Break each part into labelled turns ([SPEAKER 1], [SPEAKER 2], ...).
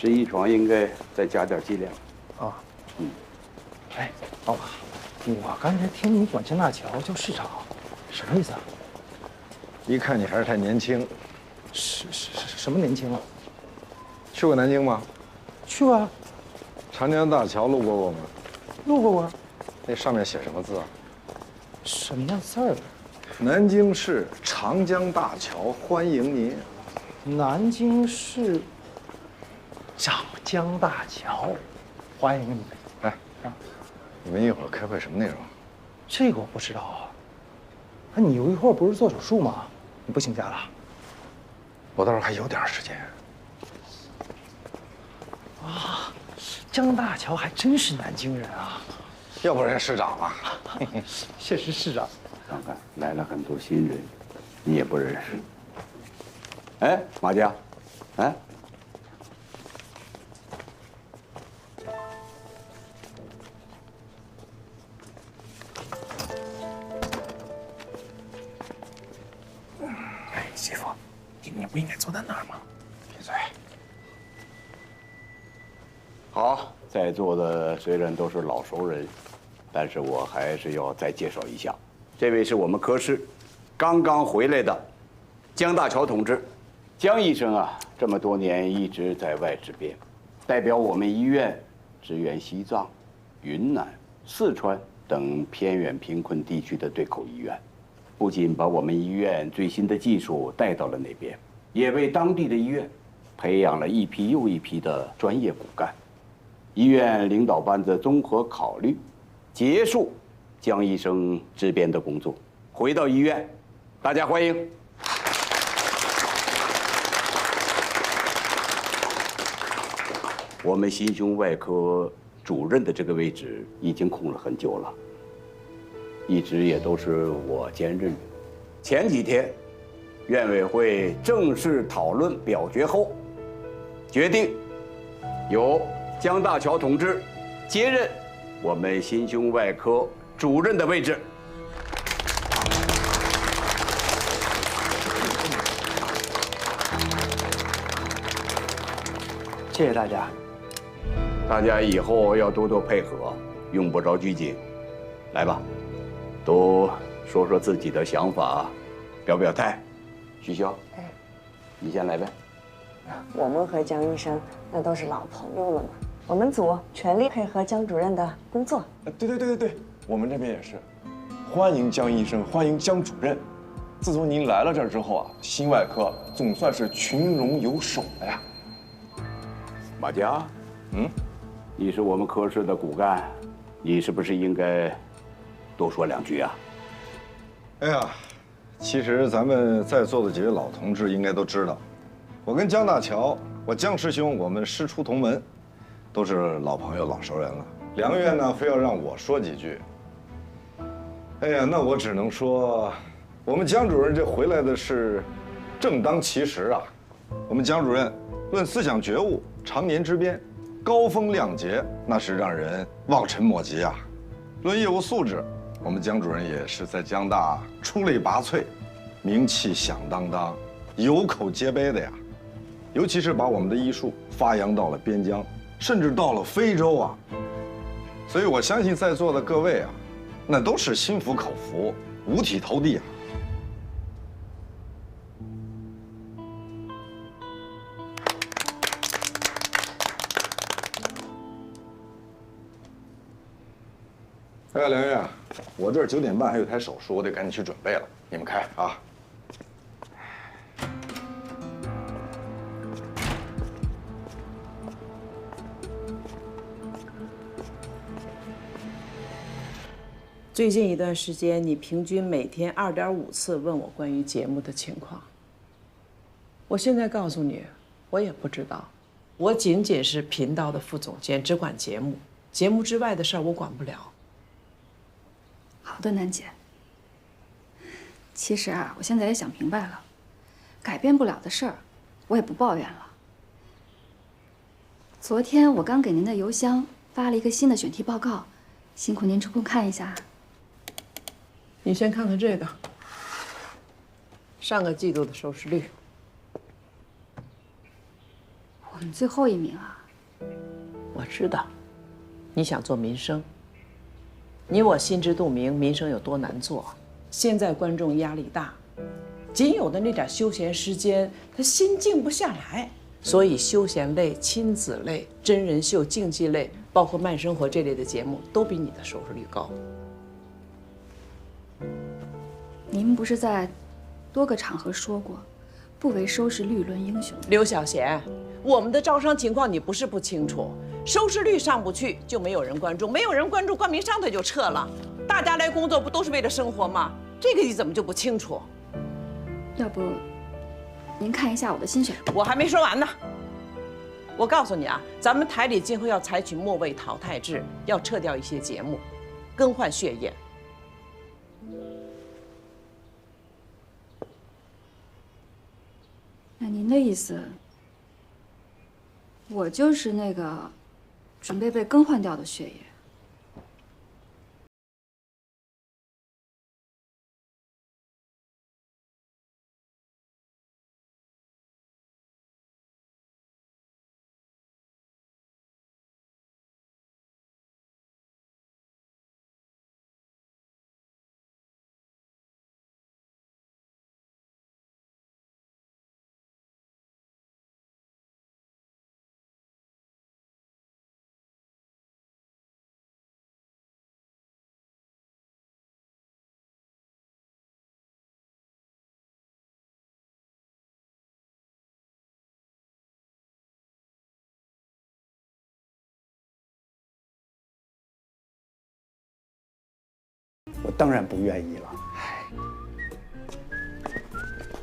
[SPEAKER 1] 11床应该再加点剂量。
[SPEAKER 2] 啊，哎，老马，我刚才听你管江大桥叫市长，什么意思啊？
[SPEAKER 3] 一看你还是太年轻。
[SPEAKER 2] 什么年轻啊？
[SPEAKER 3] 去过南京吗？
[SPEAKER 2] 去过啊，
[SPEAKER 3] 长江大桥路过吗？
[SPEAKER 2] 路过啊。
[SPEAKER 3] 那上面写什么字啊？
[SPEAKER 2] 什么字儿？
[SPEAKER 3] 南京市长江大桥欢迎您。
[SPEAKER 2] 南京市长江大桥，欢迎你们。
[SPEAKER 3] 哎，你们一会儿开会什么内容？
[SPEAKER 2] 这个我不知道啊。哎，你有一会儿不是做手术吗？你不请假了？
[SPEAKER 3] 我倒是还有点时间。
[SPEAKER 2] 啊，江大桥还真是南京人啊。
[SPEAKER 3] 要不然市长嘛。
[SPEAKER 2] 谢谢市长。
[SPEAKER 1] 看看来了很多新人，你也不认识。哎，马家，哎，
[SPEAKER 2] 哎，媳妇，你不应该坐在那儿吗？
[SPEAKER 3] 闭嘴。
[SPEAKER 1] 好，在座的虽然都是老熟人，但是我还是要再介绍一下，这位是我们科室刚刚回来的江大桥同志。江医生啊，这么多年一直在外值编，代表我们医院支援西藏、云南、四川等偏远贫困地区的对口医院，不仅把我们医院最新的技术带到了那边，也为当地的医院培养了一批又一批的专业骨干。医院领导班子综合考虑，结束江医生支编的工作，回到医院，大家欢迎。我们心胸外科主任的这个位置已经空了很久了，一直也都是我兼任。前几天，院委会正式讨论表决后，决定由江大桥同志接任我们心胸外科主任的位置。
[SPEAKER 2] 谢谢大家。
[SPEAKER 1] 大家以后要多多配合，用不着拘谨。来吧，都说说自己的想法，表表态。徐潇，
[SPEAKER 4] 哎，
[SPEAKER 1] 你先来呗。
[SPEAKER 4] 我们和江医生那都是老朋友了嘛，我们组全力配合江主任的工作。
[SPEAKER 5] 对，我们这边也是，欢迎江医生，欢迎江主任。自从您来了这儿之后啊，心外科总算是群龙有首了呀。
[SPEAKER 1] 马佳，你是我们科室的骨干，你是不是应该多说两句啊？
[SPEAKER 3] 哎呀，其实咱们在座的几位老同志应该都知道，我跟江大桥，我江师兄，我们师出同门，都是老朋友、老熟人了。梁院呢，非要让我说几句。哎呀，那我只能说，我们江主任这回来的是正当其时啊。我们江主任论思想觉悟，常年执编，高风亮节，那是让人望尘莫及啊。论业务素质，我们江主任也是在江大出类拔萃，名气响当当，有口皆碑的呀。尤其是把我们的医术发扬到了边疆，甚至到了非洲啊。所以我相信在座的各位啊，那都是心服口服，五体投地啊。哎，梁院，我这儿9点半还有台手术，我得赶紧去准备了。你们开啊。
[SPEAKER 6] 最近一段时间，你平均每天2.5次问我关于节目的情况。我现在告诉你，我也不知道，我仅仅是频道的副总监，只管节目，节目之外的事儿我管不了。
[SPEAKER 7] 好的，楠姐。其实啊，我现在也想明白了，改变不了的事儿，我也不抱怨了。昨天我刚给您的邮箱发了一个新的选题报告，辛苦您抽空看一下。
[SPEAKER 6] 你先看看这个，上个季度的收视率。
[SPEAKER 7] 我我们最后一名啊。
[SPEAKER 6] 我知道，你想做民生，你我心知肚明，民生有多难做。现在观众压力大，仅有的那点休闲时间，他心静不下来。所以休闲类、亲子类、真人秀、竞技类，包括慢生活这类的节目，都比你的收视率高。
[SPEAKER 7] 您不是在多个场合说过，不为收视率论英雄？
[SPEAKER 6] 刘小贤，我们的招商情况你不是不清楚，收视率上不去就没有人关注，没有人关注，冠名商他就撤了。大家来工作不都是为了生活吗？这个你怎么就不清楚？
[SPEAKER 7] 要不，您看一下我的薪水。
[SPEAKER 6] 我还没说完呢。我告诉你啊，咱们台里今后要采取末位淘汰制，要撤掉一些节目，更换血液。
[SPEAKER 7] 那您的意思，我就是那个准备被更换掉的血液？
[SPEAKER 2] 我当然不愿意了。
[SPEAKER 5] 哎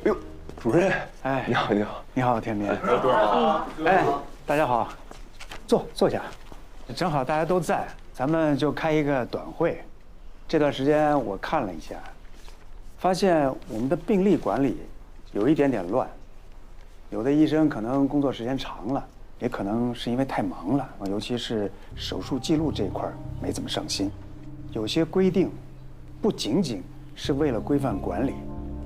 [SPEAKER 5] 呦，主任，
[SPEAKER 2] 哎，
[SPEAKER 5] 你好，你好，
[SPEAKER 2] 你好，天明。
[SPEAKER 5] 主任好。
[SPEAKER 2] 哎，大家好，坐下，正好大家都在，咱们就开一个短会。这段时间我看了一下，发现我们的病例管理有一点点乱，有的医生可能工作时间长了，也可能是因为太忙了，尤其是手术记录这一块没怎么上心。有些规定不仅仅是为了规范管理，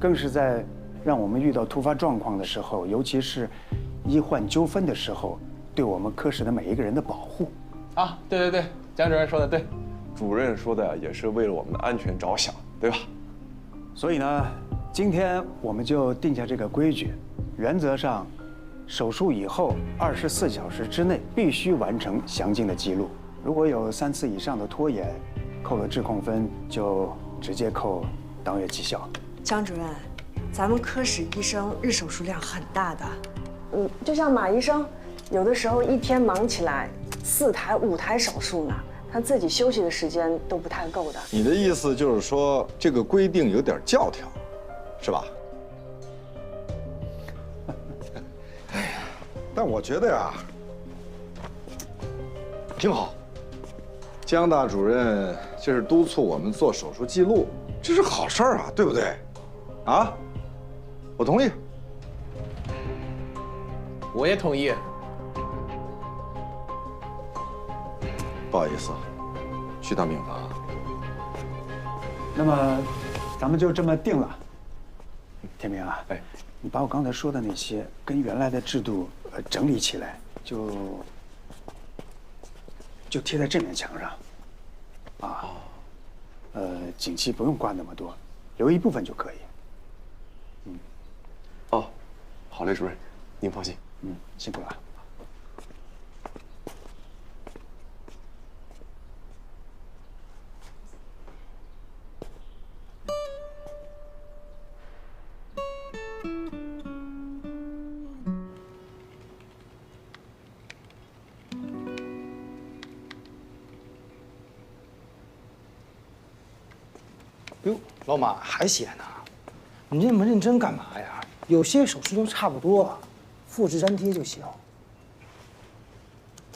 [SPEAKER 2] 更是在让我们遇到突发状况的时候，尤其是医患纠纷的时候，对我们科室的每一个人的保护。
[SPEAKER 5] 啊，对对对，蒋主任说的对，主任说的也是为了我们的安全着想，对吧？
[SPEAKER 2] 所以呢，今天我们就定下这个规矩，原则上，手术以后24小时之内必须完成详尽的记录，如果有3次以上的拖延，扣了质控分就直接扣当月绩效。
[SPEAKER 4] 张主任，咱们科室医生日手术量很大的，就像马医生，有的时候一天忙起来4台5台手术呢，他自己休息的时间都不太够的。
[SPEAKER 3] 你的意思就是说，这个规定有点教条，是吧？哎呀，但我觉得呀，挺好。江大主任这是督促我们做手术记录，这是好事儿啊，对不对？啊，我同意。
[SPEAKER 8] 我也同意。
[SPEAKER 3] 不好意思，去趟病房。
[SPEAKER 2] 那么，咱们就这么定了。天明啊，
[SPEAKER 5] 哎，
[SPEAKER 2] 你把我刚才说的那些跟原来的制度整理起来，就贴在这面墙上。啊，锦旗不用挂那么多，留一部分就可以。
[SPEAKER 5] 哦，好嘞，主任，您放心。
[SPEAKER 2] 辛苦了。
[SPEAKER 9] 哟，老马还写呢，你这么认真干嘛呀？有些手术都差不多，复制粘贴就行。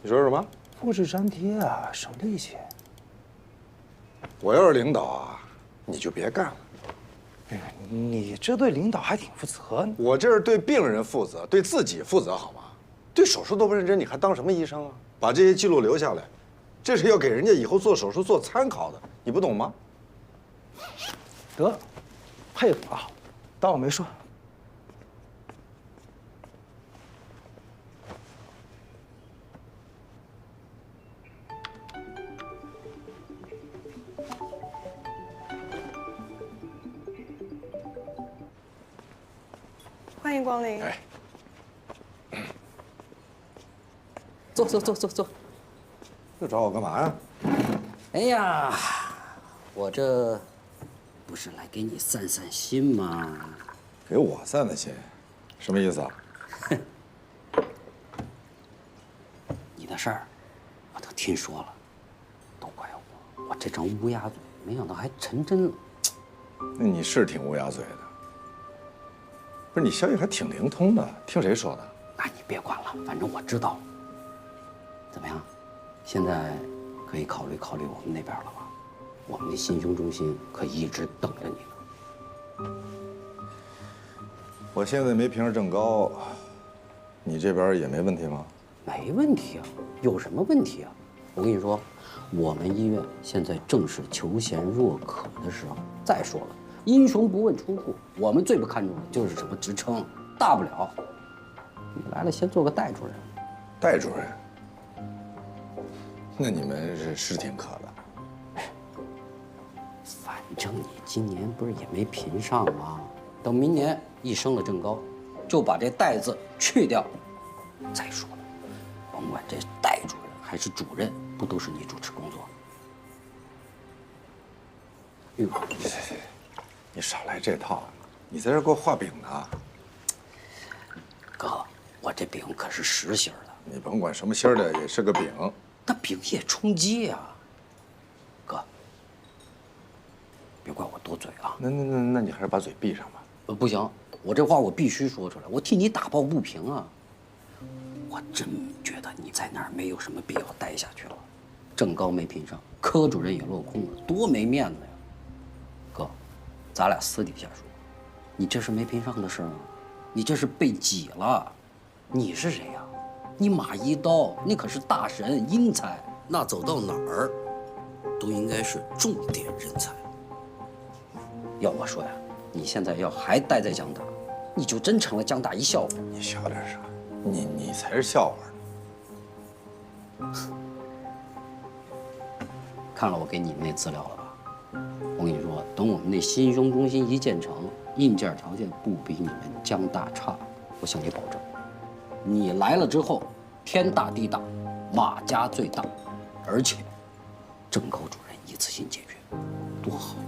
[SPEAKER 3] 你说什么？
[SPEAKER 9] 复制粘贴啊，省力气。
[SPEAKER 3] 我要是领导啊，你就别干了。
[SPEAKER 9] 你这对领导还挺负责。
[SPEAKER 3] 我这是对病人负责，对自己负责，好吗？对手术都不认真，你还当什么医生啊？把这些记录留下来，这是要给人家以后做手术做参考的，你不懂吗？
[SPEAKER 9] 得了，佩服啊，当我没说。
[SPEAKER 4] 欢迎光临。
[SPEAKER 3] 哎，
[SPEAKER 8] 坐。
[SPEAKER 3] 又找我干嘛呀？
[SPEAKER 8] 哎呀，我这不是来给你散散心吗？
[SPEAKER 3] 给我散散心，什么意思啊？
[SPEAKER 8] 你的事儿我都听说了，都怪我这张乌鸦嘴，没想到还成真了。
[SPEAKER 3] 那你是挺乌鸦嘴的，不是你消息还挺灵通的，听谁说的？
[SPEAKER 8] 那你别管了，反正我知道了。怎么样？现在可以考虑我们那边了吧？我们的心胸中心可一直等着你呢。
[SPEAKER 3] 我现在没评上正高，你这边也没问题吗？
[SPEAKER 8] 没问题啊，有什么问题啊？我跟你说，我们医院现在正是求贤若渴的时候。再说了，英雄不问出处，我们最不看重的就是什么职称，大不了你来了先做个代主任。
[SPEAKER 3] 代主任？那你们是挺渴的。
[SPEAKER 8] 反正你今年不是也没评上吗？等明年一升了正高，就把这代字去掉。再说了，甭管这代主任还是主任，不都是你主持工作？哟，
[SPEAKER 3] 你少来这套，你在这给我画饼呢？
[SPEAKER 8] 哥，我这饼可是实心的。
[SPEAKER 3] 你甭管什么芯儿的，也是个饼。
[SPEAKER 8] 那饼也充饥呀，哥，别怪我多嘴啊。
[SPEAKER 3] 那你还是把嘴闭上吧。
[SPEAKER 8] 不行，我这话我必须说出来，我替你打抱不平啊。我真觉得你在那儿没有什么必要待下去了，正高没评上，科主任也落空了，多没面子呀。哥，咱俩私底下说，你这是没评上的事儿吗？你这是被挤了。你是谁呀？你马一刀，那可是大神英才，那走到哪儿都应该是重点人才。要我说呀，你现在要还待在江大，你就真成了江大一笑话。
[SPEAKER 3] 你笑点啥？你才是笑话呢。
[SPEAKER 8] 看了我给你们那资料了吧？我跟你说，等我们那心胸中心一建成，硬件条件不比你们江大差，我向你保证。你来了之后，天大地大，马家最大，而且正高主任一次性解决，多好啊！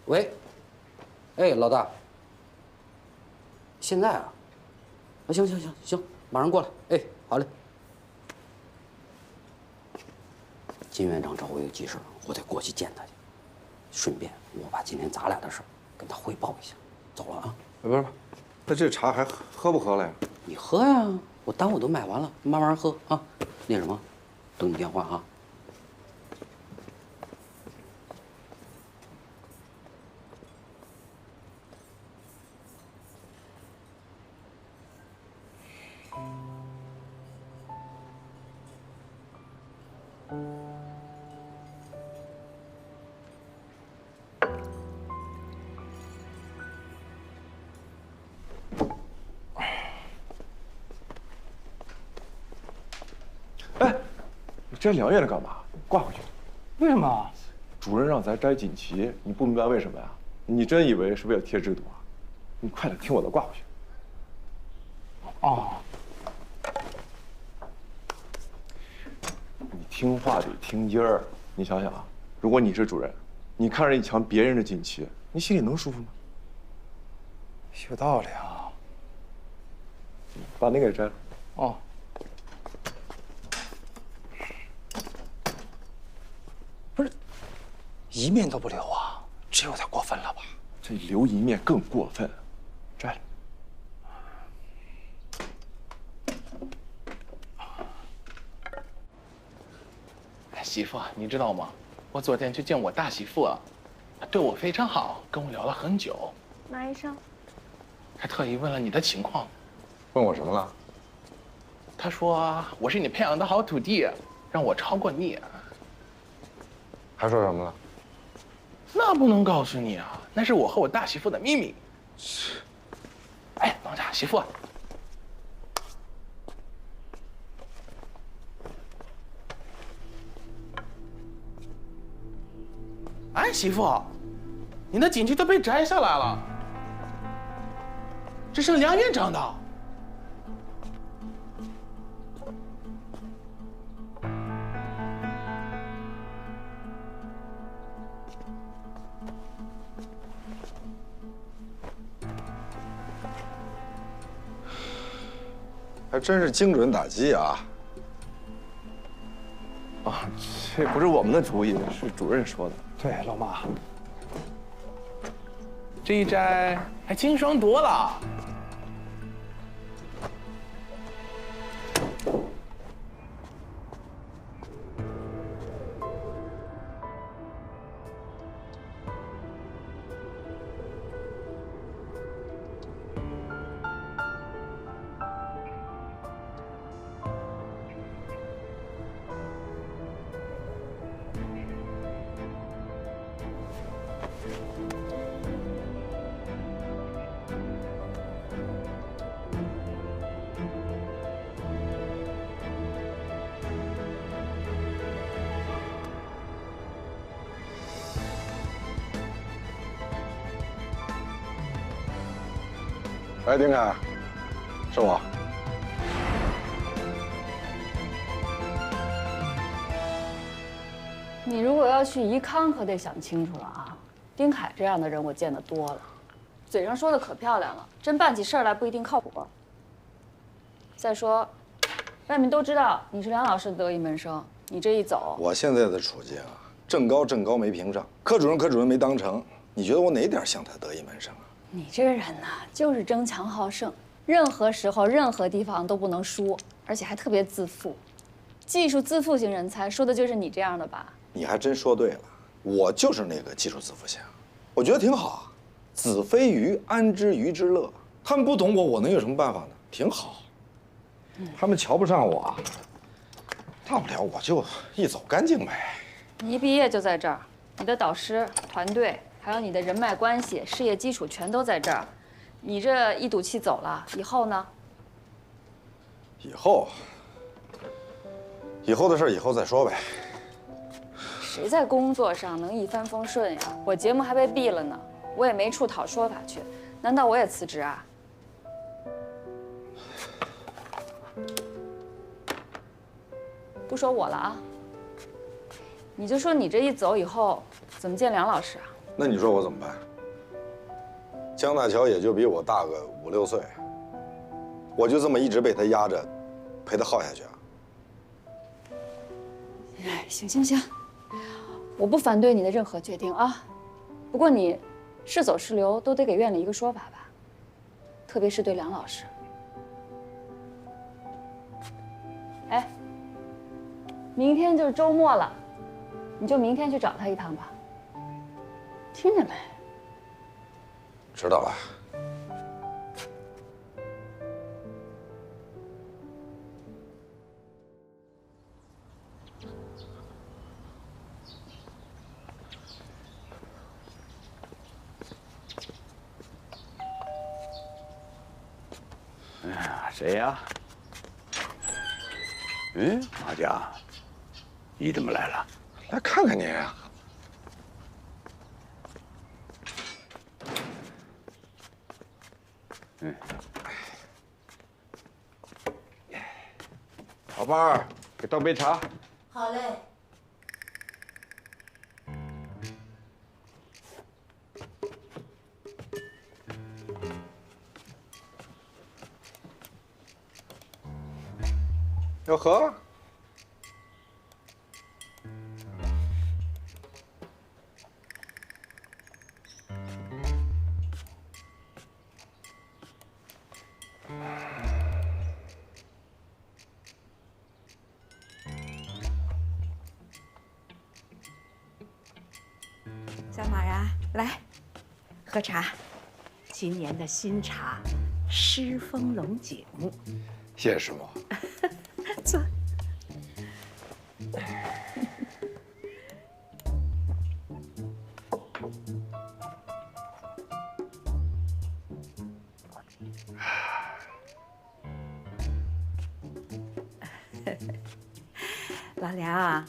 [SPEAKER 8] 喂，哎，老大，现在啊？行，马上过来。哎，好嘞。金院长找我有急事，我得过去见他去。顺便我把今天咱俩的事跟他汇报一下。走了啊。
[SPEAKER 3] 不是，那这茶还喝不喝了呀？
[SPEAKER 8] 你喝呀，我单我都买完了，慢慢喝啊。那什么，等你电话啊。
[SPEAKER 5] 哎，你摘凉叶的干嘛？挂回去。
[SPEAKER 9] 为什么？
[SPEAKER 5] 主任让咱摘锦旗，你不明白为什么呀？你真以为是为了贴制度啊？你快点听我的，挂回去。
[SPEAKER 9] 哦，
[SPEAKER 5] 你听话得听音儿。你想想啊，如果你是主任，你看着一墙别人的锦旗，你心里能舒服吗？
[SPEAKER 9] 有道理啊。
[SPEAKER 5] 把那个给摘了。
[SPEAKER 9] 哦。不是，一面都不留啊，这有点过分了吧？
[SPEAKER 5] 这留一面更过分，摘了。
[SPEAKER 10] 媳妇，你知道吗？我昨天去见我大媳妇啊，她对我非常好，跟我聊了很久。
[SPEAKER 4] 马医生，
[SPEAKER 10] 还特意问了你的情况。
[SPEAKER 3] 问我什么了？
[SPEAKER 10] 她说我是你培养的好徒弟，让我超过你。
[SPEAKER 3] 还说什么了？
[SPEAKER 10] 那不能告诉你啊，那是我和我大媳妇的秘密。哎，当家媳妇。哎，媳妇，你的锦旗都被摘下来了，只剩梁院长的。
[SPEAKER 3] 还真是精准打击啊！
[SPEAKER 5] 啊，这不是我们的主意，是主任说的。
[SPEAKER 9] 对，老马，
[SPEAKER 10] 这一摘还清爽多了。
[SPEAKER 3] 哎，丁凯，是我。
[SPEAKER 11] 你如果要去宜康，可得想清楚了啊！丁凯这样的人我见得多了，嘴上说的可漂亮了，真办起事儿来不一定靠谱。再说，外面都知道你是梁老师的得意门生，你这一走，
[SPEAKER 3] 我现在的处境啊，正高没评上，科主任没当成，你觉得我哪点像他得意门生啊？
[SPEAKER 11] 你这个人呐，就是争强好胜，任何时候、任何地方都不能输，而且还特别自负。技术自负型人才，说的就是你这样的吧？
[SPEAKER 3] 你还真说对了，我就是那个技术自负型，我觉得挺好啊。子非鱼，安知鱼之乐？他们不懂我，我能有什么办法呢？挺好。他们瞧不上我，大不了我就一走干净呗。
[SPEAKER 11] 你一毕业就在这儿，你的导师、团队，还有你的人脉关系、事业基础全都在这儿。你这一赌气走了，以后呢？
[SPEAKER 3] 以后的事以后再说呗。
[SPEAKER 11] 谁在工作上能一帆风顺呀？我节目还被毙了呢，我也没处讨说法去，难道我也辞职啊？不说我了啊，你就说你这一走以后怎么见梁老师啊？
[SPEAKER 3] 那你说我怎么办？江大乔也就比我大个5、6岁，我就这么一直被他压着，陪他耗下去啊？
[SPEAKER 11] 哎，行，我不反对你的任何决定啊，不过你是走是留都得给院里一个说法吧，特别是对梁老师。哎，明天就是周末了，你就明天去找他一趟吧。听见没？
[SPEAKER 3] 知道了。
[SPEAKER 1] 哎呀，谁呀？马家，你怎么来了？
[SPEAKER 3] 来看看您啊。
[SPEAKER 1] 老伴儿，给倒杯茶。
[SPEAKER 12] 好嘞。
[SPEAKER 3] 要喝？
[SPEAKER 12] 小马啊，来，喝茶。今年的新茶，狮峰龙井。
[SPEAKER 3] 谢谢师傅。
[SPEAKER 12] 坐。老梁，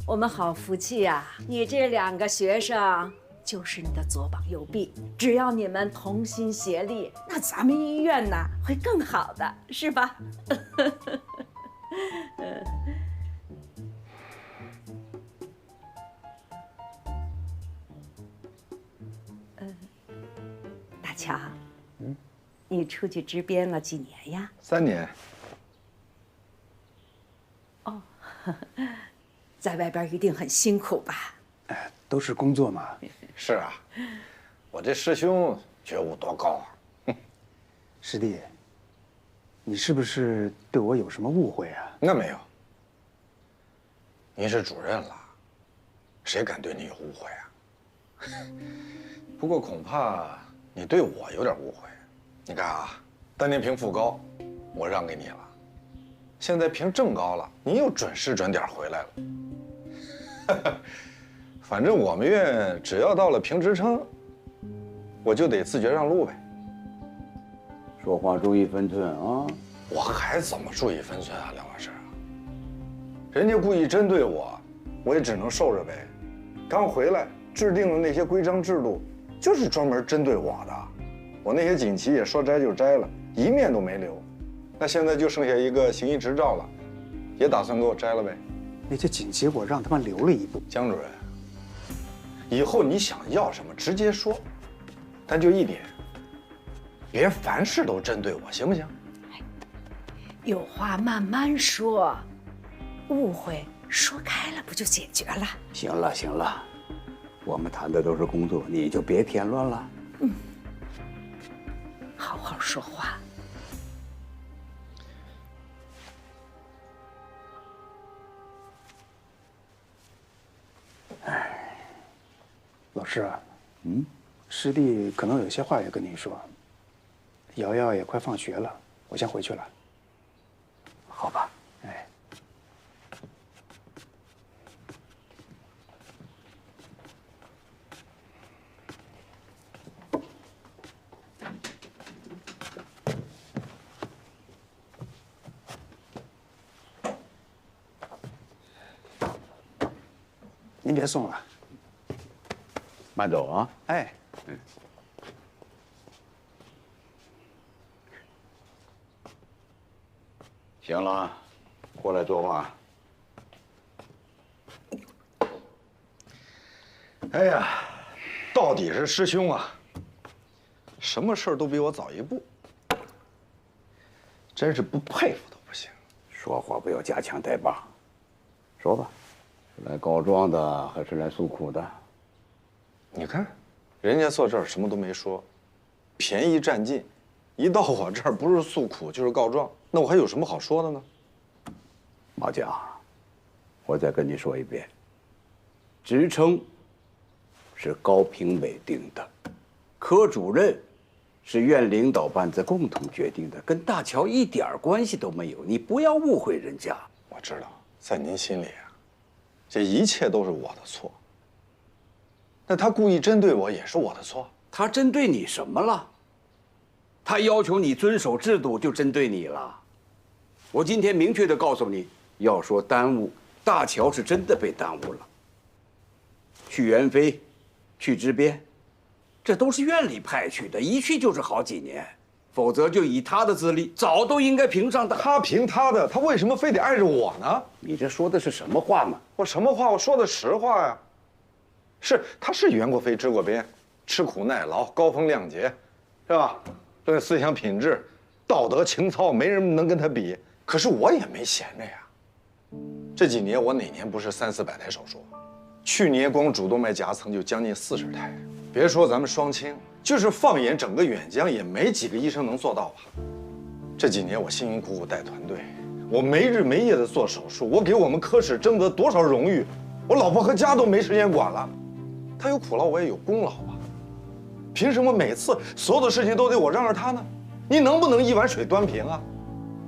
[SPEAKER 12] 我们好福气呀！你这2个学生就是你的左膀右臂，只要你们同心协力，那咱们医院呢会更好的，是吧？大乔，你出去支边了几年呀
[SPEAKER 3] ？3年。
[SPEAKER 12] 哦，在外边一定很辛苦吧？
[SPEAKER 2] 哎，都是工作嘛。
[SPEAKER 3] 是啊，我这师兄觉悟多高啊！
[SPEAKER 2] 师弟，你是不是对我有什么误会啊？
[SPEAKER 3] 那没有。您是主任了，谁敢对你有误会啊？不过恐怕你对我有点误会。你看啊，当年评副高，我让给你了，现在评正高了，你又准时准点回来了。反正我们院只要到了评职称，我就得自觉让路呗。
[SPEAKER 1] 说话注意分寸啊！
[SPEAKER 3] 我还怎么注意分寸啊，梁老师？人家故意针对我，我也只能受着呗。刚回来制定的那些规章制度，就是专门针对我的。我那些锦旗也说摘就摘了，一面都没留。那现在就剩下一个行医执照了，也打算给我摘了呗。
[SPEAKER 2] 那些锦旗我让他们留了一步。
[SPEAKER 3] 江主任，以后你想要什么直接说，但就一点，别凡事都针对我，行不行？
[SPEAKER 12] 有话慢慢说，误会说开了不就解决了？
[SPEAKER 1] 行了行了，我们谈的都是工作，你就别添乱了。
[SPEAKER 12] 好好说话。
[SPEAKER 2] 老师啊，师弟可能有些话要跟您说。瑶瑶也快放学了，我先回去了。
[SPEAKER 1] 好吧。
[SPEAKER 2] 哎。您别送了。
[SPEAKER 1] 慢走啊！
[SPEAKER 2] 哎，
[SPEAKER 1] 行了，过来坐吧。
[SPEAKER 3] 哎呀，到底是师兄啊，什么事儿都比我早一步，真是不佩服都不行。
[SPEAKER 1] 说话不要夹枪带棒，说吧，是来告状的还是来诉苦的？
[SPEAKER 3] 你看，人家坐这儿什么都没说，便宜占尽，一到我这儿不是诉苦就是告状，那我还有什么好说的呢？
[SPEAKER 1] 马甲，我再跟你说一遍，职称是高评委定的，科主任是院领导班子共同决定的，跟大乔一点关系都没有，你不要误会人家。
[SPEAKER 3] 我知道，在您心里啊，这一切都是我的错。那他故意针对我也是我的错。
[SPEAKER 1] 他针对你什么了？他要求你遵守制度，就针对你了。我今天明确的告诉你，要说耽误，大乔是真的被耽误了。去元飞，去支边，这都是院里派去的，一去就是好几年，否则就以他的资历，早都应该评上的。
[SPEAKER 3] 他评他的，他为什么非得碍着我呢？
[SPEAKER 1] 你这说的是什么话嘛？
[SPEAKER 3] 我什么话？我说的实话呀。他是袁国飞支过边，吃苦耐劳，高风亮节，是吧？这思想品质、道德情操，没人能跟他比。可是我也没闲着呀。这几年我哪年不是300-400台手术？去年光主动脉夹层就将近40台。别说咱们双清，就是放眼整个远江，也没几个医生能做到吧？这几年我辛辛苦苦带团队，我没日没夜的做手术，我给我们科室争得多少荣誉，我老婆和家都没时间管了。他有苦劳，我也有功劳吧？凭什么每次所有的事情都得我让着他呢？你能不能一碗水端平啊？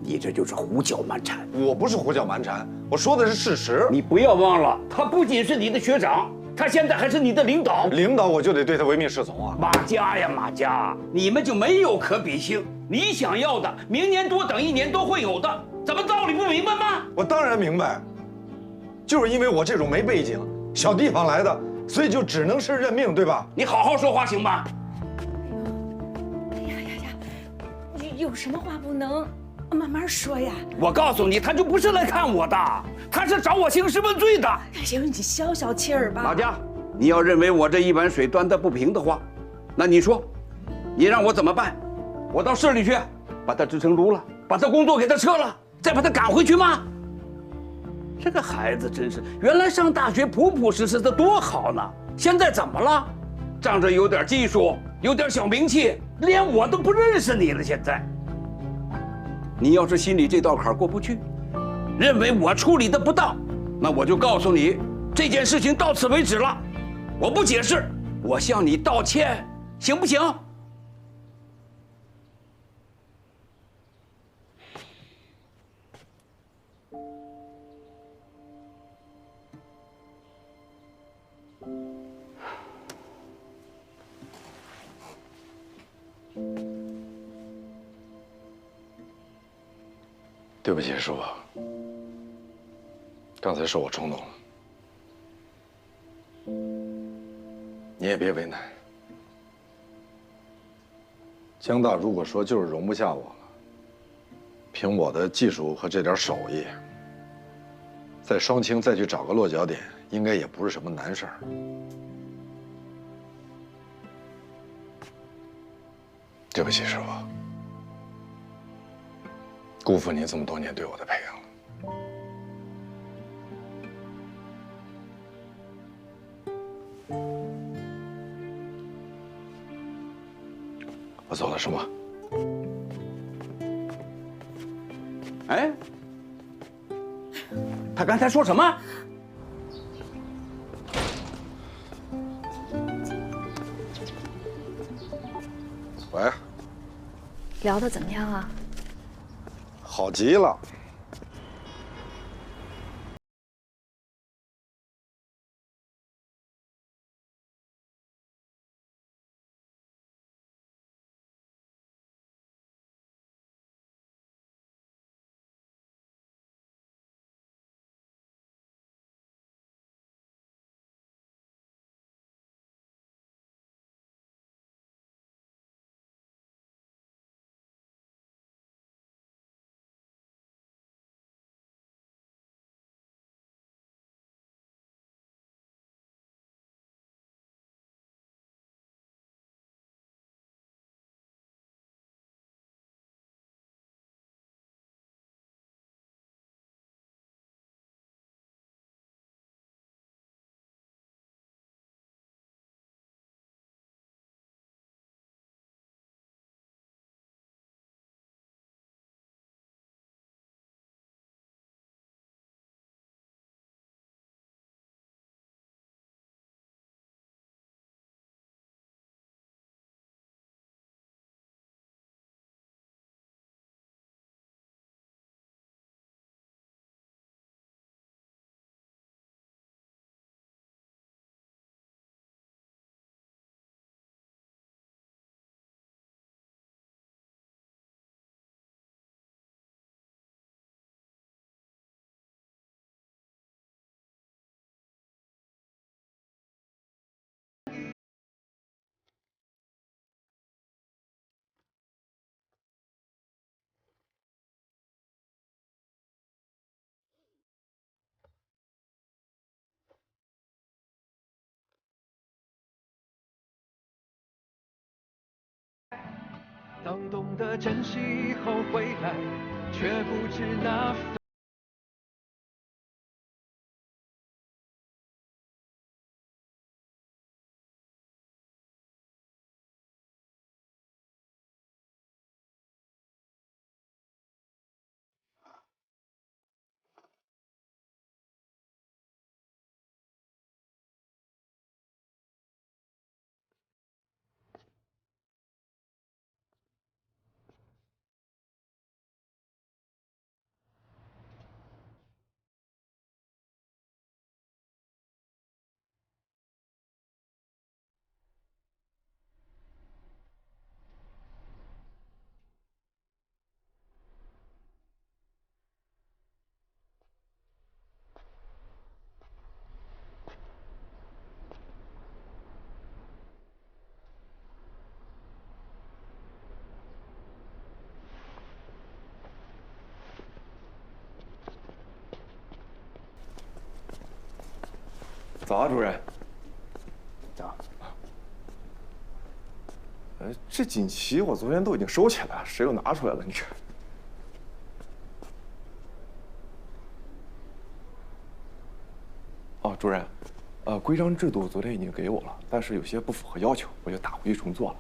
[SPEAKER 1] 你这就是胡搅蛮缠。
[SPEAKER 3] 我不是胡搅蛮缠，我说的是事实。
[SPEAKER 1] 你不要忘了，他不仅是你的学长，他现在还是你的领导。
[SPEAKER 3] 领导我就得对他唯命是从啊！
[SPEAKER 1] 马家呀，马家，你们就没有可比性。你想要的，明年多等1年都会有的，怎么道理不明白吗？
[SPEAKER 3] 我当然明白，就是因为我这种没背景、小地方来的，所以就只能是认命，对吧？
[SPEAKER 8] 你好好说话行吗？
[SPEAKER 12] 哎呀呀呀，有什么话不能慢慢说呀？
[SPEAKER 8] 我告诉你，他就不是来看我的，他是找我兴师问罪的。
[SPEAKER 12] 哎呦，你消消气儿吧。
[SPEAKER 1] 老姜，你要认为我这一碗水端得不平的话，那你说，你让我怎么办？我到市里去，把他支成炉了，把他工作给他撤了，再把他赶回去吗？这个孩子真是，原来上大学朴朴实实的多好呢，现在怎么了？仗着有点技术，有点小名气，连我都不认识你了。现在，你要是心里这道坎过不去，认为我处理的不当，那我就告诉你，这件事情到此为止了，我不解释，我向你道歉，行不行？
[SPEAKER 3] 对不起，师傅，刚才是我冲动了，你也别为难。江大如果说就是容不下我了，凭我的技术和这点手艺，在双清再去找个落脚点，应该也不是什么难事儿。对不起，师傅，辜负您这么多年对我的培养了。我走了，师傅。
[SPEAKER 1] 哎，他刚才说什么？
[SPEAKER 3] 喂，
[SPEAKER 7] 聊得怎么样啊？
[SPEAKER 3] 好极了。
[SPEAKER 13] 当懂得珍惜后回来，却不知那。
[SPEAKER 5] 早啊，主任。
[SPEAKER 2] 早。
[SPEAKER 5] 这锦旗我昨天都已经收起来了，谁又拿出来了？你这。哦，主任，规章制度昨天已经给我了，但是有些不符合要求，我就打回去重做了。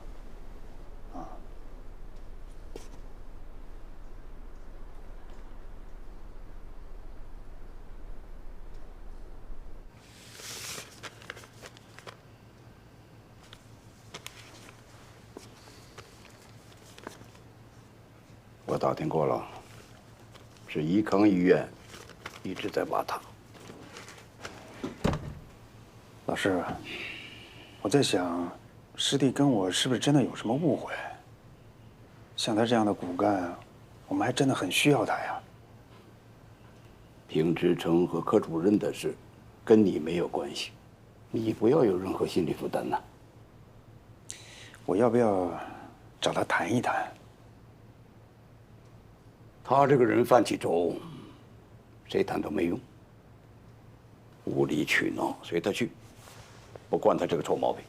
[SPEAKER 1] 我打听过了，是医康医院一直在挖他。
[SPEAKER 2] 老师，我在想，师弟跟我是不是真的有什么误会？像他这样的骨干，我们还真的很需要他呀。
[SPEAKER 1] 平之成和科主任的事，跟你没有关系，你不要有任何心理负担呐。
[SPEAKER 2] 我要不要找他谈一谈？
[SPEAKER 1] 他这个人犯起轴，谁谈都没用。无理取闹，随他去，不惯他这个臭毛病。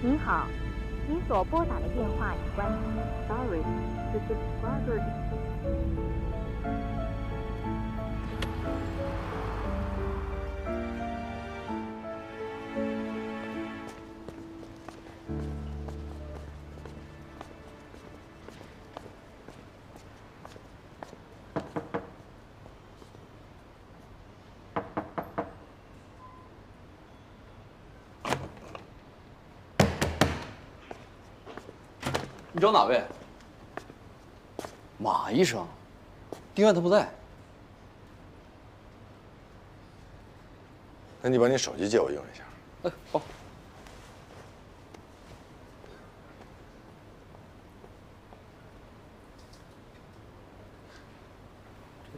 [SPEAKER 14] 您好，您所拨打的电话已关机。Sorry, the subscriber.
[SPEAKER 8] 你找哪位？马医生，丁院他不在。
[SPEAKER 3] 那你把你手机借我用一下。
[SPEAKER 8] 哎，好。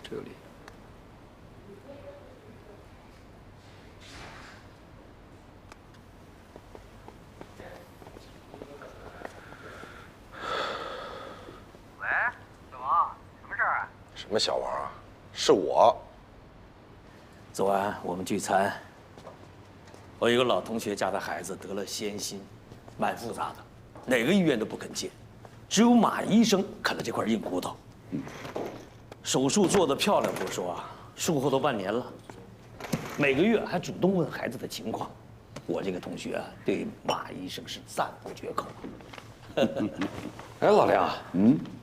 [SPEAKER 8] 这里。
[SPEAKER 3] 什么小王啊？是我。
[SPEAKER 15] 昨晚我们聚餐，我有个老同学家的孩子得了先心，蛮复杂的，哪个医院都不肯接，只有马医生啃了这块硬骨头。手术做得漂亮不说啊，术后都半年了，每个月还主动问孩子的情况。我这个同学啊，对马医生是赞不绝口。
[SPEAKER 16] 哎，老梁，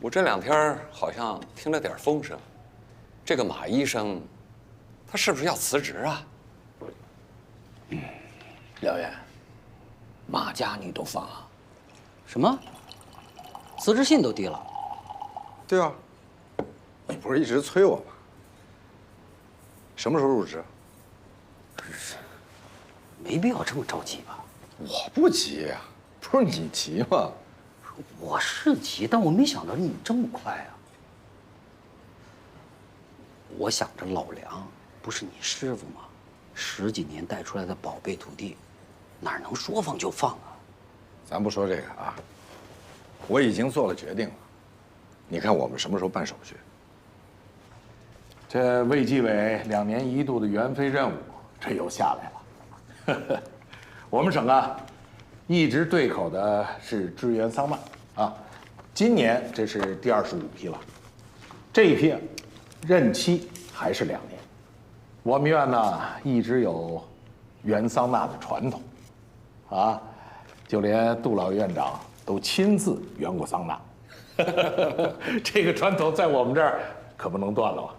[SPEAKER 16] 我这2天好像听了点风声，这个马医生，他是不是要辞职啊？
[SPEAKER 8] 廖元，马家你都放啊？什么？辞职信都递了？
[SPEAKER 3] 对啊，你不是一直催我吗？什么时候入职？
[SPEAKER 8] 没必要这么着急吧？
[SPEAKER 3] 我不急呀，不是你急吗？
[SPEAKER 8] 我是急，但我没想到你这么快啊！我想着老梁不是你师傅吗？10几年带出来的宝贝徒弟，哪能说放就放啊？
[SPEAKER 3] 咱不说这个啊，我已经做了决定了。你看我们什么时候办手续？
[SPEAKER 10] 这卫计委2年1度的援非任务，这又下来了。我们省啊，一直对口的是支援桑拿啊，今年这是第25批了，这一批任期还是2年。我们院呢一直有援桑拿的传统，啊，就连杜老院长都亲自援过桑拿，这个传统在我们这儿可不能断了啊。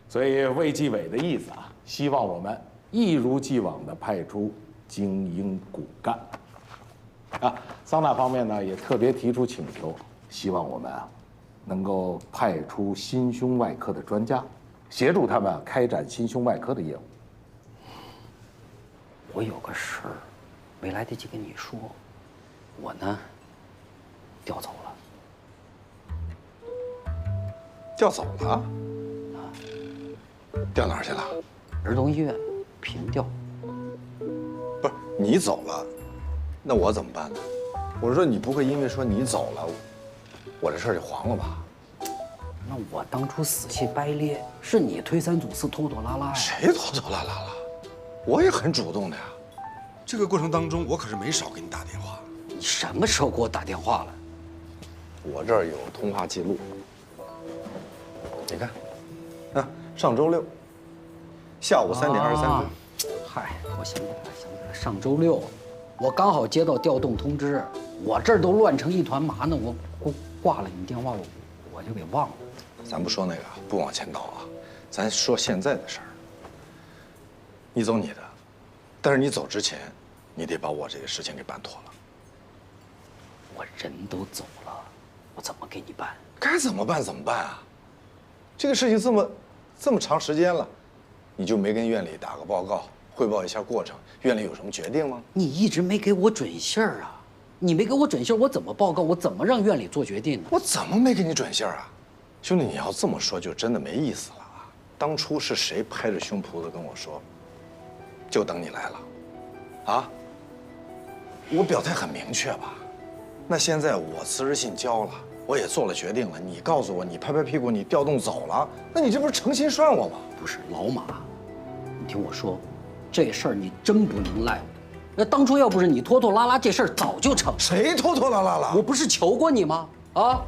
[SPEAKER 10] 所以卫计委的意思啊，希望我们一如既往地派出精英骨干。啊，桑拿方面呢也特别提出请求，希望我们啊能够派出心胸外科的专家，协助他们开展心胸外科的业务。
[SPEAKER 8] 我有个事儿没来得及跟你说，我呢调走了。
[SPEAKER 3] 调走了？调哪儿去了？
[SPEAKER 8] 儿童医院平调。
[SPEAKER 3] 不是你走了，那我怎么办呢？我说你不会因为说你走了，我这事儿就黄了吧？
[SPEAKER 8] 那我当初死乞白咧，是你推三阻四、拖拖拉拉呀。
[SPEAKER 3] 谁拖拖拉拉了？我也很主动的呀。这个过程当中，我可是没少给你打电话。
[SPEAKER 8] 你什么时候给我打电话了？
[SPEAKER 3] 我这儿有通话记录。你看，啊，上周六下午3点23分。
[SPEAKER 8] 嗨，我想起来了，上周六，我刚好接到调动通知，我这儿都乱成一团麻呢，我挂了你电话，我就给忘了。
[SPEAKER 3] 咱不说那个，不往前倒啊，咱说现在的事儿。你走你的，但是你走之前，你得把我这个事情给办妥了。
[SPEAKER 8] 我人都走了，我怎么给你办？
[SPEAKER 3] 该怎么办怎么办啊？这个事情这么长时间了，你就没跟院里打个报告，汇报一下过程？院里有什么决定吗？
[SPEAKER 8] 你一直没给我准信儿啊！你没给我准信儿，我怎么报告？我怎么让院里做决定呢？
[SPEAKER 3] 我怎么没给你准信儿啊？兄弟，你要这么说就真的没意思了啊！当初是谁拍着胸脯子跟我说，就等你来了，啊？我表态很明确吧？那现在我辞职信交了，我也做了决定了，你告诉我，你拍拍屁股，你调动走了，那你这不是诚心涮我吗？
[SPEAKER 8] 不是老马，你听我说，这事儿你真不能赖我。那当初要不是你拖拖拉拉，这事儿早就成。
[SPEAKER 3] 谁拖拖拉拉了？
[SPEAKER 8] 我不是求过你吗？啊，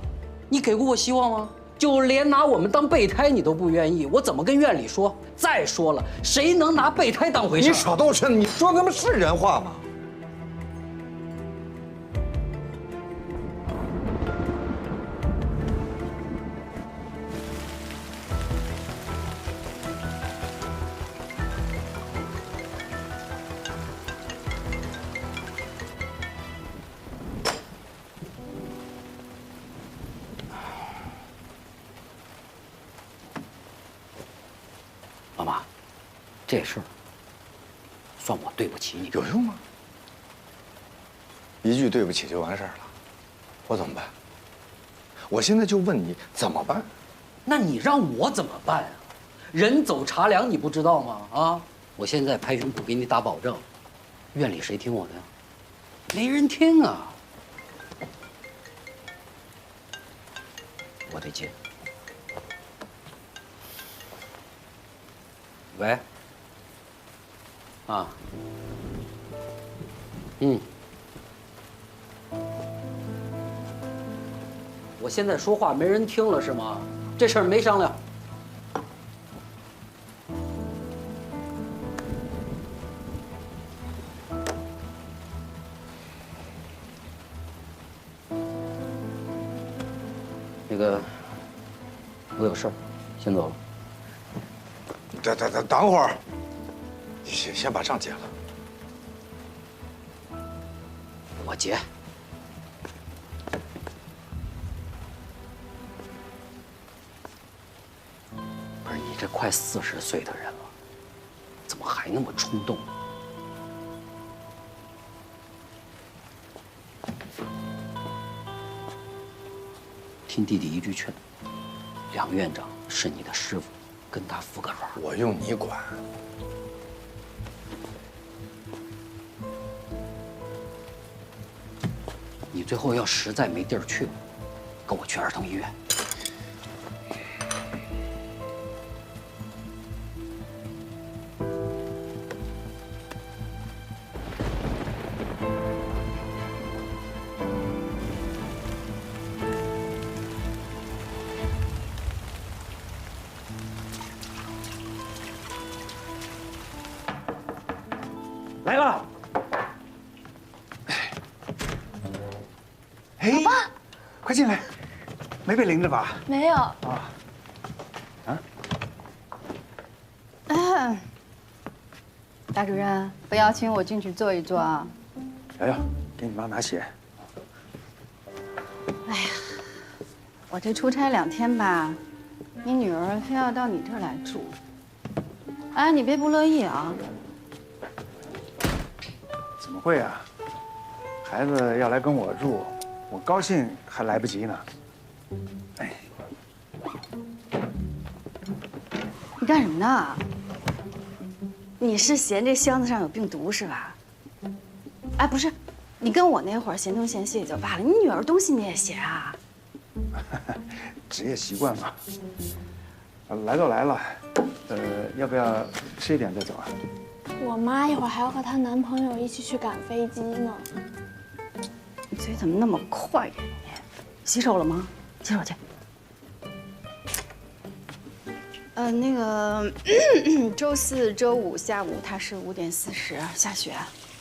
[SPEAKER 8] 你给过我希望吗？就连拿我们当备胎你都不愿意，我怎么跟院里说？再说了，谁能拿备胎当回事？
[SPEAKER 3] 你少逗趣，你说他妈是人话吗？
[SPEAKER 8] 老马，这事儿算我对不起你。
[SPEAKER 3] 有用吗？一句对不起就完事儿了，我怎么办？我现在就问你怎么办？
[SPEAKER 8] 那你让我怎么办啊？人走茶凉，你不知道吗？啊！我现在拍胸脯给你打保证，院里谁听我的呀？没人听啊！我得接。喂。啊。我现在说话没人听了是吗？这事儿没商量。那个，我有事儿，先走了。
[SPEAKER 3] 等会儿，先把账结了。
[SPEAKER 8] 我结。不是你这快40岁的人了，怎么还那么冲动？听弟弟一句劝，梁院长是你的师傅，跟他服个软。
[SPEAKER 3] 我用你管？
[SPEAKER 8] 你最后要实在没地儿去了，跟我去儿童医院。
[SPEAKER 2] 来了。哎，
[SPEAKER 7] 老爸，
[SPEAKER 2] 快进来，没被淋着吧？
[SPEAKER 7] 没有。大主任，不要请我进去坐一坐啊。
[SPEAKER 2] 瑶瑶，给你妈拿鞋。
[SPEAKER 7] 哎呀，我这出差2天吧，你女儿非要到你这儿来住。哎，你别不乐意啊？
[SPEAKER 2] 怎么会啊？孩子要来跟我住，我高兴还来不及呢。哎，
[SPEAKER 7] 你干什么呢？你是嫌这箱子上有病毒是吧？哎，不是，你跟我那会儿嫌东嫌西也就罢了，你女儿东西你也嫌啊？
[SPEAKER 2] 职业习惯嘛。来都来了，要不要吃一点再走啊？
[SPEAKER 17] 我妈一会儿还要和她男朋友一起去赶飞机呢。
[SPEAKER 7] 你嘴怎么那么快呀你？洗手了吗？洗手去。那个周4、周5下午他是5点40下雪，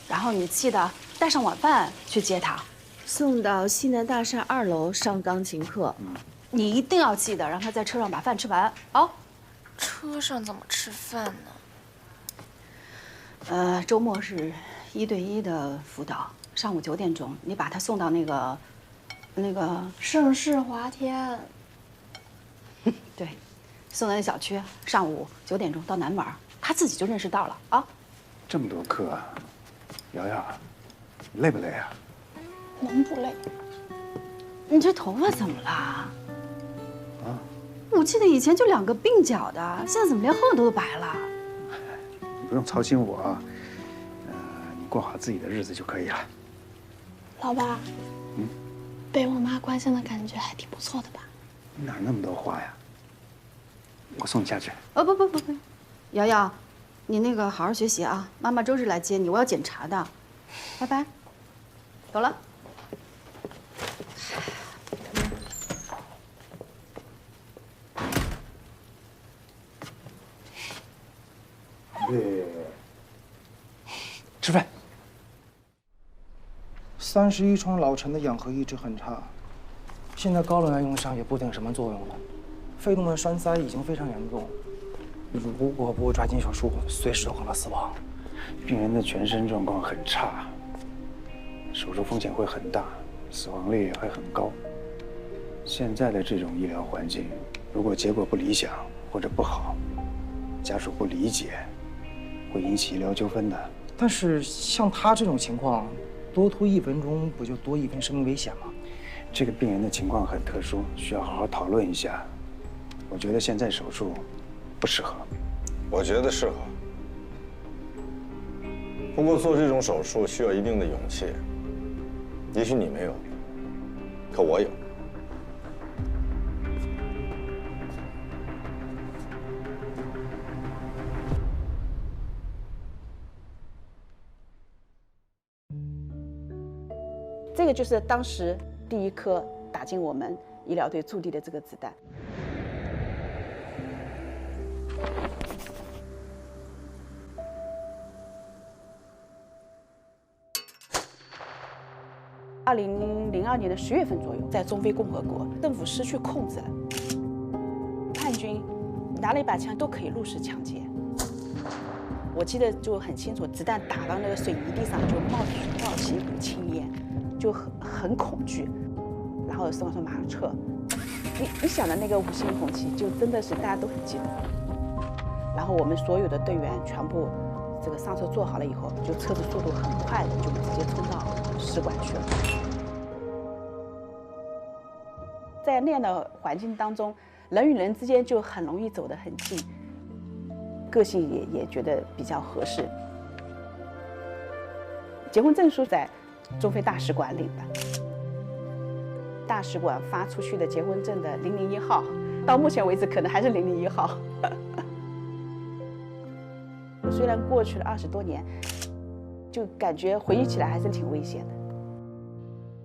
[SPEAKER 7] 然后你记得带上晚饭去接他，
[SPEAKER 12] 送到西南大厦2楼上钢琴课。
[SPEAKER 7] 你一定要记得让他在车上把饭吃完啊。
[SPEAKER 17] 车上怎么吃饭呢？
[SPEAKER 7] 周末是1对1的辅导，上午9点钟，你把他送到那个
[SPEAKER 17] 盛世华天。
[SPEAKER 7] 对，送到那小区，上午9点钟到南门，他自己就认识道了啊。
[SPEAKER 2] 这么多课啊，瑶瑶，累不累啊？
[SPEAKER 17] 能不累？
[SPEAKER 7] 你这头发怎么了？啊？我记得以前就2个鬓角的，现在怎么连后头都白了？
[SPEAKER 2] 你不用操心我，你过好自己的日子就可以了。
[SPEAKER 17] 老爸，被我妈关心的感觉还挺不错的吧？
[SPEAKER 2] 哪那么多话呀？我送你下去。
[SPEAKER 7] 不，瑶瑶，你那个好好学习啊！妈妈周日来接你，我要检查的。拜拜，走了。
[SPEAKER 2] 吃饭。
[SPEAKER 9] 31床老陈的氧合一直很差，现在高能量用上也不定什么作用了，肺动脉栓塞已经非常严重，如果不抓紧手术，随时有可能死亡。
[SPEAKER 2] 病人的全身状况很差，手术风险会很大，死亡率还很高。现在的这种医疗环境，如果结果不理想或者不好，家属不理解，会引起医疗纠纷的。
[SPEAKER 9] 但是像他这种情况，多拖1分钟不就多1分生命危险吗？
[SPEAKER 2] 这个病人的情况很特殊，需要好好讨论一下。我觉得现在手术不适合。
[SPEAKER 3] 我觉得适合。不过做这种手术需要一定的勇气，也许你没有，可我有。
[SPEAKER 18] 这个就是当时第1颗打进我们医疗队驻地的这个子弹。2002年的10月份左右，在中非共和国，政府失去控制了，叛军拿了一把枪都可以入室抢劫。我记得就很清楚，子弹打到那个水泥地上就冒起一股青烟。就很恐惧，然后孙老师马上撤。你想的那个5星红旗，就真的是大家都很记得。然后我们所有的队员全部这个上车坐好了以后，就车子速度很快的就直接冲到使馆去了。在那样的环境当中，人与人之间就很容易走得很近，个性也觉得比较合适。结婚证书在中非大使馆领的，大使馆发出去的结婚证的001号，到目前为止可能还是001号。虽然过去了20多年，就感觉回忆起来还是挺危险的。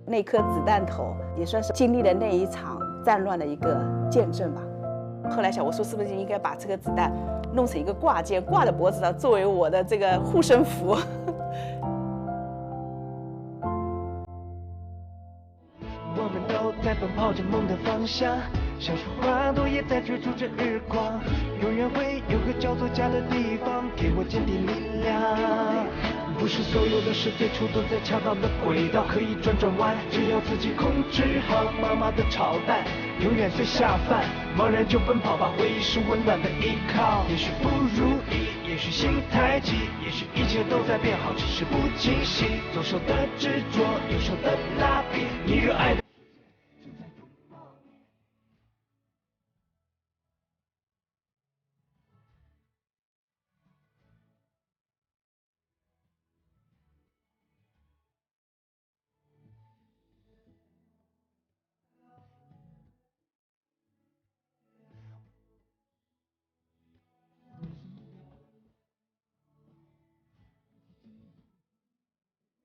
[SPEAKER 18] 那颗子弹头也算是经历了那一场战乱的一个见证吧。后来想，我说是不是应该把这个子弹弄成一个挂件，挂在脖子上，作为我的这个护身符。
[SPEAKER 13] 我们都在奔跑着梦的方向，像是花朵也在追逐着日光。永远会有个叫做家的地方，给我坚定力量。不是所有的事最初都在恰当的轨道，可以转转弯，只要自己控制好。妈妈的炒蛋永远最下饭，茫然就奔跑吧，回忆是温暖的依靠。也许不如意，也许心太急，也许一切都在变好，只是不清晰。左手的执着，右手的拿笔，